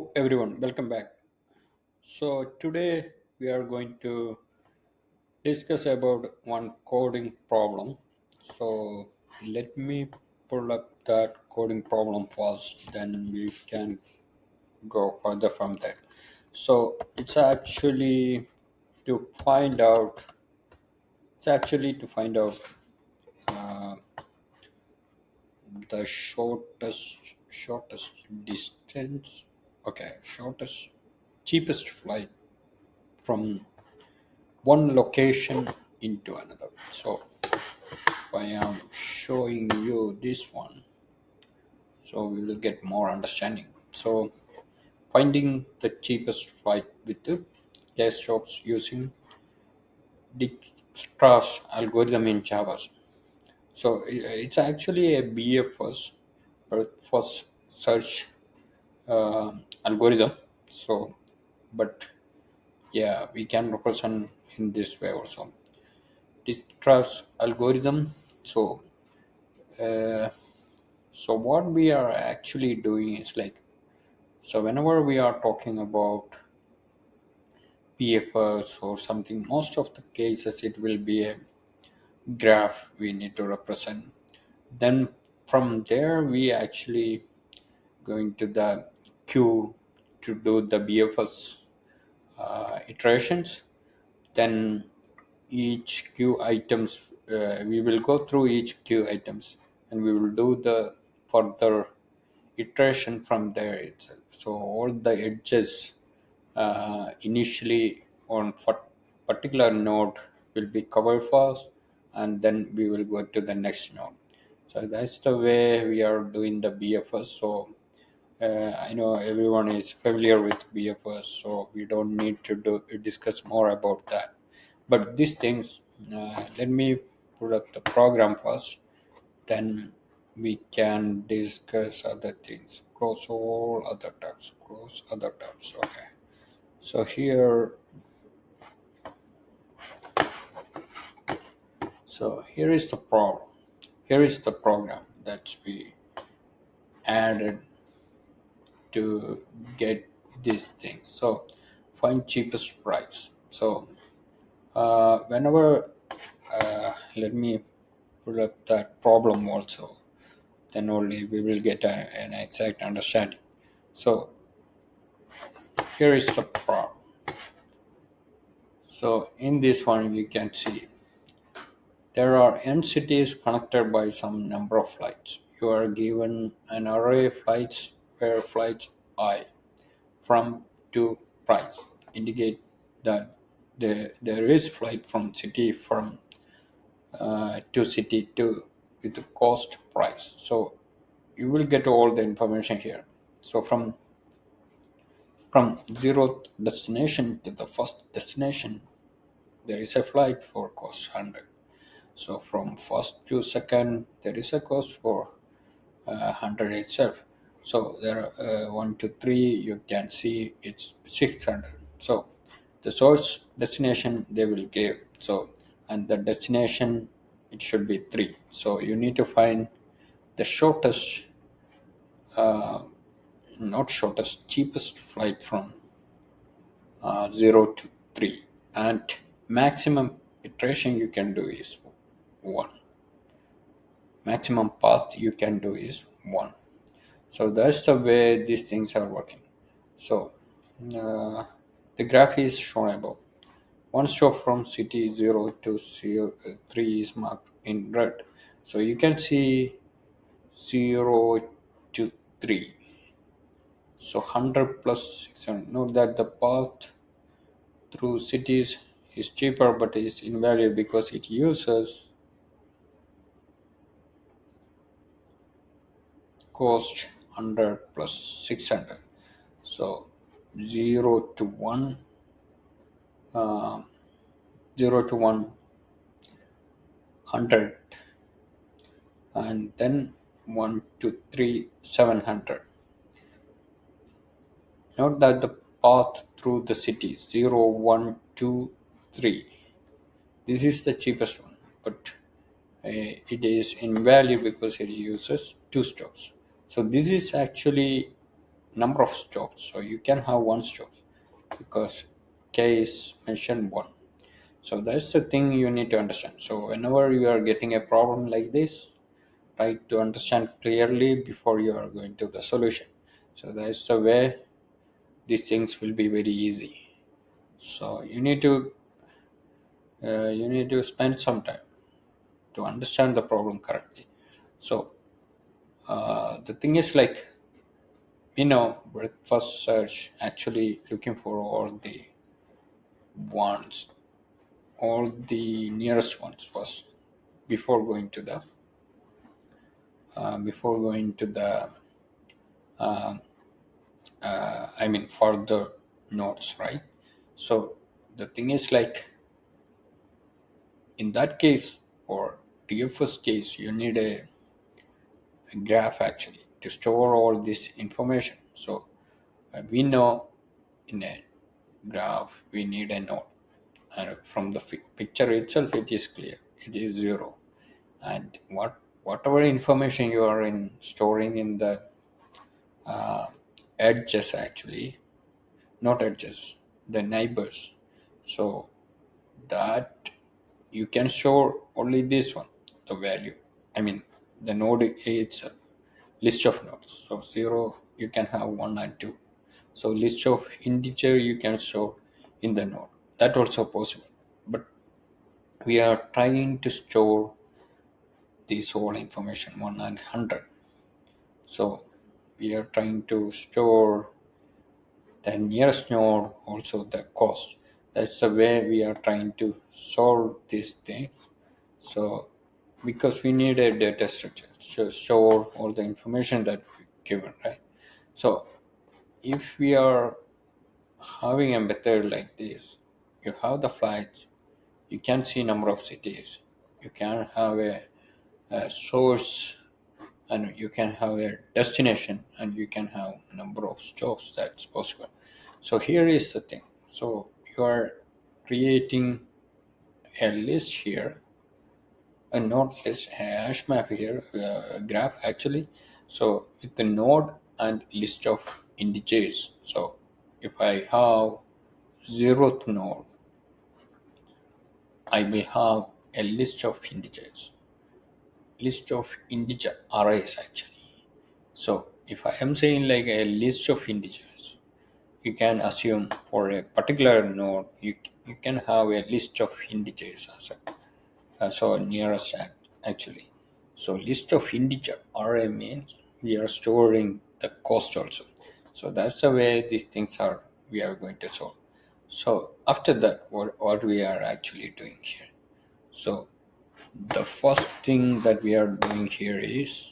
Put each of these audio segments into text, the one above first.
Hello everyone, welcome back. So today we are going to discuss about one coding problem. So let me pull up that coding problem first, then we can go further from there. So to find out it's actually to find out uh, the shortest distance, okay, shortest cheapest flight from one location into another. So I am showing you this one, so we will get more understanding. So finding the cheapest flight with the gas shops using Dijkstra's algorithm in Java. So it's actually a BFS, first search algorithm. So, but yeah, we can represent in this way also. Dijkstra's algorithm. So uh, so what we are actually doing is like, so whenever we are talking about PFS or something, most of the cases it will be a graph we need to represent. Then from there we actually going to the queue to do the BFS iterations. Then each queue items, we will go through each queue items and we will do the further iteration from there itself. So all the edges initially on particular node will be covered first, and then we will go to the next node. So that's the way we are doing the BFS. So I know everyone is familiar with BFS, so we don't need to discuss more about that. But these things, let me put up the program first, then we can discuss other things. Close all other tabs, close other tabs. Okay. So here is the problem. Here is the program that we added to get these things. So find cheapest price. So whenever let me pull up that problem also, then only we will get an exact understanding. So here is the problem. So in this one you can see there are n cities connected by some number of flights. You are given an array of flights where flights I from to price indicate that there is flight from city from to city to with the cost price. So you will get all the information here. So from zeroth destination to the first destination, there is a flight for cost 100. So from first to second, there is a cost for 100 itself. So there are 1 to 3, you can see it's 600. So the source destination they will give. So and the destination it should be 3. So you need to find the shortest, uh, not shortest, cheapest flight from 0 to 3, and maximum iteration you can do is 1. Maximum path you can do is 1. So that's the way these things are working. So uh, the graph is shown above. One stop from city 0 to 3 is marked in red. So you can see 0 to 3. So 100 plus 600. Note that the path through cities is cheaper but is invalid because it uses cost 100 plus 600. So 0 to 1, uh, 0 to 100, and then 1 to 3 700. Note that the path through the cities 0 1 2 3, this is the cheapest one, but it is in value because it uses two stops. So this is actually number of stops. So you can have one stop because k is mentioned one. So that's the thing you need to understand. So whenever you are getting a problem like this, try to understand clearly before you are going to the solution. So that's the way these things will be very easy. So you need to spend some time to understand the problem correctly. So the thing is like, with first search actually looking for ones all the nearest ones first before going to the before going to the I mean further nodes, right? So the thing is like, in that case, or DFS case, you need a graph actually to store all this information. So we know in a graph we need a node, and from the picture itself it is clear it is zero. And whatever information you are in storing in the uh, edges actually, not edges, the neighbors. So that you can store only this one, the value, I mean the node itself, list of nodes. So zero you can have one and two. So list of integer you can store in the node, that also possible. But we are trying to store this whole information 1 and 100. So we are trying to store the nearest node, also the cost. That's the way we are trying to solve this thing. So because we need a data structure to store all the information that we given, right? So if we are having a method like this, you have the flights, you can see number of cities, you can have a source, and you can have a destination, and you can have a number of stops. That's possible. So here is the thing. So you are creating a list here, a node list, a hash map here, a graph actually. So with the node and list of integers. So if I have zeroth node, I will have a list of integers, list of integer arrays actually. So if I am saying like a list of integers, you can assume for a particular node you can have a list of integers as so nearest actually. So list of integer array means we are storing the cost also. So that's the way these things are we are going to solve. So after that, what we are actually doing here. So the first thing that we are doing here is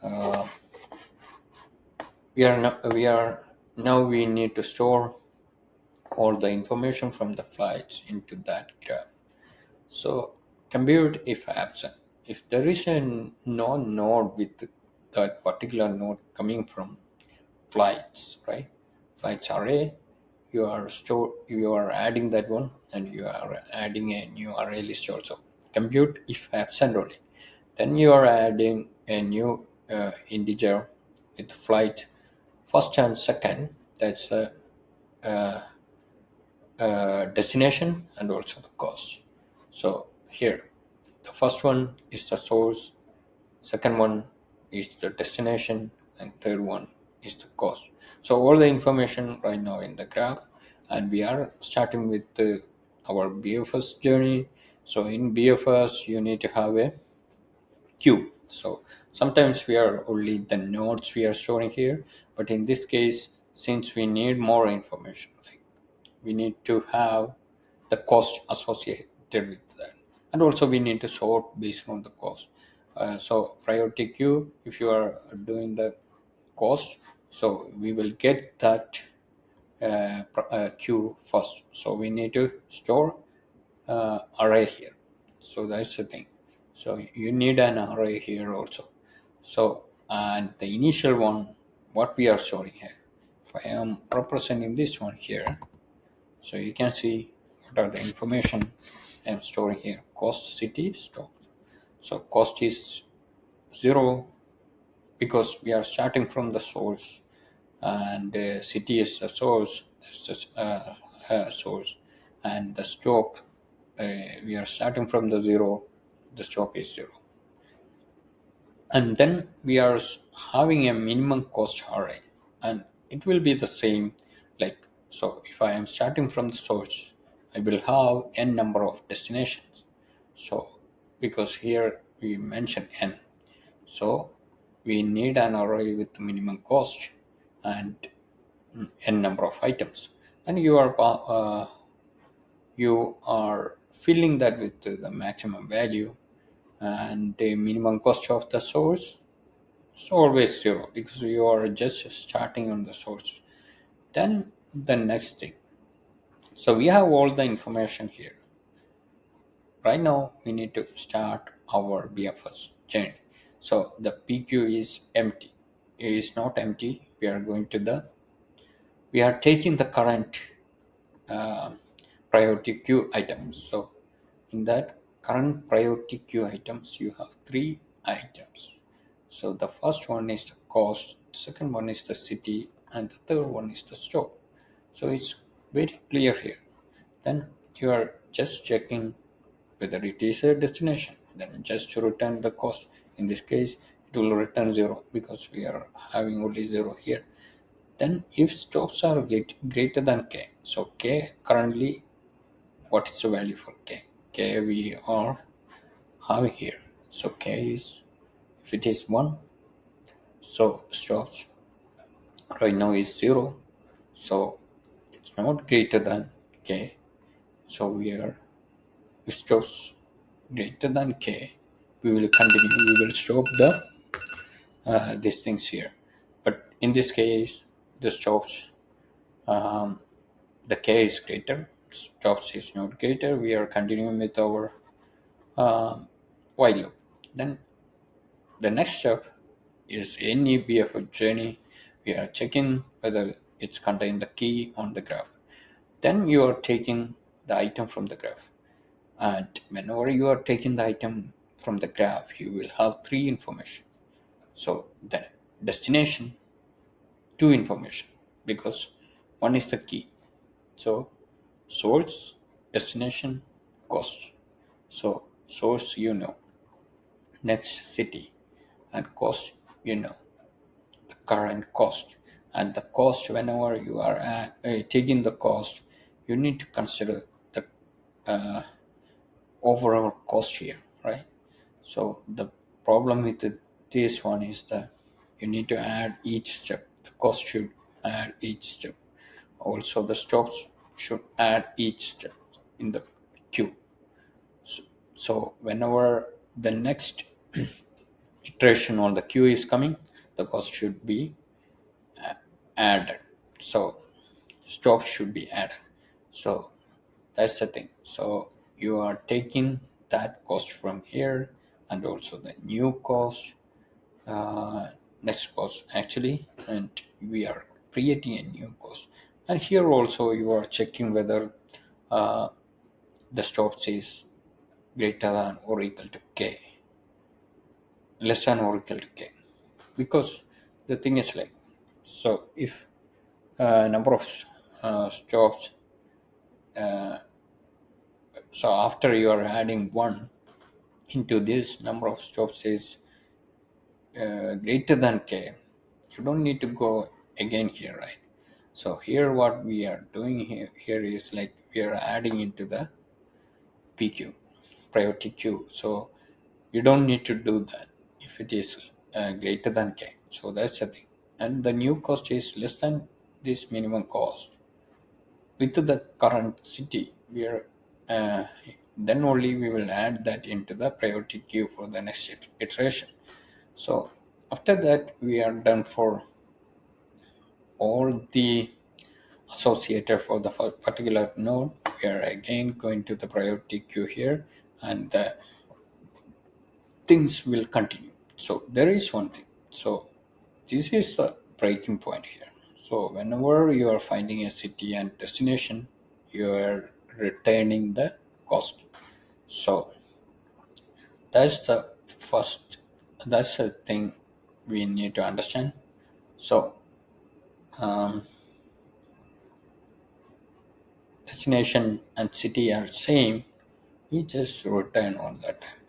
uh, we are now we need to store all the information from the flights into that graph. So compute if absent. If there is a node with that particular node coming from flights, right? Flights array, you are adding that one, and you are adding a new array list also. Compute if absent only. Then you are adding a new integer with flight first and second. That's the uh, destination and also the cost. So here, the first one is the source, second one is the destination, and third one is the cost. So all the information right now in the graph, and we are starting with our BFS journey. So in BFS, you need to have a queue. So sometimes we are only the nodes we are storing here, but in this case, since we need more information, like we need to have the cost associated with that, and also we need to sort based on the cost. So priority queue, if you are doing the cost, so we will get that queue first. So we need to store array here. So that's the thing. So you need an array here also. So and the initial one, what we are storing here, if I am representing this one here, so you can see what are the information I'm storing here. Cost, city, stock. So cost is zero because we are starting from the source, and city is the source. That's the source, and the stop. We are starting from the zero. The stop is zero, and then we are having a minimum cost array, and it will be the same. Like, so if I am starting from the source, I will have n number of destinations. So because here we mention n, so we need an array with minimum cost and n number of items, and you are filling that with the maximum value, and the minimum cost of the source is always zero because you are just starting on the source. Then the next thing, so we have all the information here. Right now we need to start our BFS journey. So the PQ is empty. It is not empty. We are taking the current uh, priority queue items. So in that current priority queue items, you have three items. So the first one is the cost, second one is the city, and the third one is the store. So it's very clear here. Then you are just checking whether it is a destination. Then just to return the cost. In this case, it will return zero because we are having only zero here. Then if stocks are greater than k, so k currently, what is the value for k? K we are having here. So k is, if it is 1, so stocks right now is 0. So it's not greater than k. So we are, if stocks greater than k, we will continue. We will stop these things here. But in this case, the stocks, um, the k is greater, stops is not greater. We are continuing with our while loop. Then the next step is any BFF journey. We are checking whether it's contained the key on the graph. Then you are taking the item from the graph. And whenever you are taking the item from the graph, you will have three information. So the destination, two information, because one is the key. So source, destination, cost. So source, next city, and cost, the current cost. And the cost, whenever you are taking the cost, you need to consider the uh, overall cost here, right? So the problem with this one is that you need to add each step. The cost should add each step. Also, the stocks should add each step in the queue. So whenever the next iteration on the queue is coming, the cost should be added. So stocks should be added. So that's the thing. So you are taking that cost from here, and also the new cost, uh, next cost actually, and we are creating a new cost. And here also you are checking whether uh, the stocks is greater than or equal to k, less than or equal to k, because the thing is like, so if number of stops, so after you are adding one into this number of stops is greater than k, you don't need to go again here, right? So here what we are doing here is like we are adding into the PQ, priority queue. So you don't need to do that if it is greater than k. So that's the thing. And the new cost is less than this minimum cost with the current city. We are then only we will add that into the priority queue for the next iteration. So after that, we are done for all the associated for the particular node. We are again going to the priority queue here, and the things will continue. So there is one thing. So this is the breaking point here. So whenever you are finding a city and destination, you are returning the cost. So that's the first, that's the thing we need to understand. So um, destination and city are same, we just return on that time.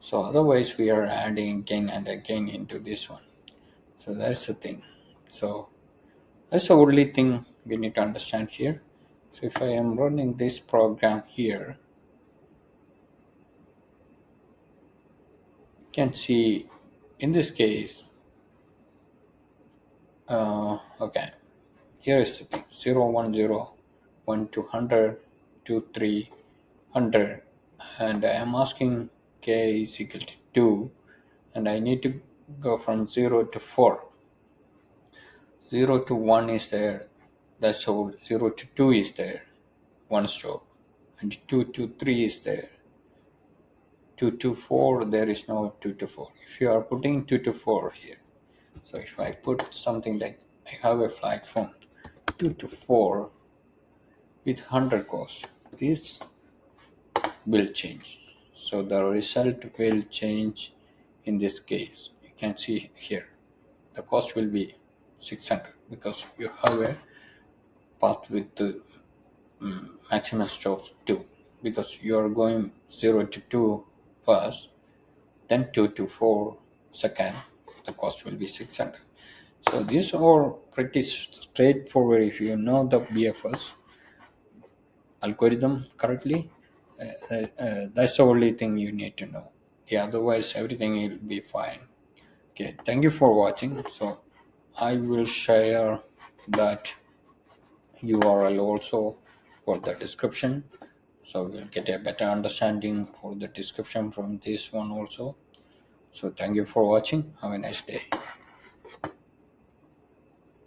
So otherwise we are adding again and again into this one. So that's the thing. So that's the only thing we need to understand here. So if I am running this program here, you can see in this case, okay, here is the thing: 0, 1, 0, 1 to 100, 2, 3, 100, and I am asking k is equal to 2, and I need to go from 0 to 4. 0 to 1 is there, that's all. 0 to 2 is there, one stop, and 2 to 3 is there. 2 to 4, there is no 2 to 4. If you are putting 2 to 4 here, so if I put something like I have a flag from 2 to 4 with 100 cost, this will change. So the result will change in this case. You can see here the cost will be 600 because you have a path with the maximum stops 2, because you are going 0 to 2 first, then 2 to 4 second, the cost will be 600. So these are pretty straightforward if you know the BFS algorithm correctly. That's the only thing you need to know. Yeah, otherwise everything will be fine. Okay, thank you for watching. So I will share that URL also for the description, so we'll get a better understanding for the description from this one also. So thank you for watching. Have a nice day.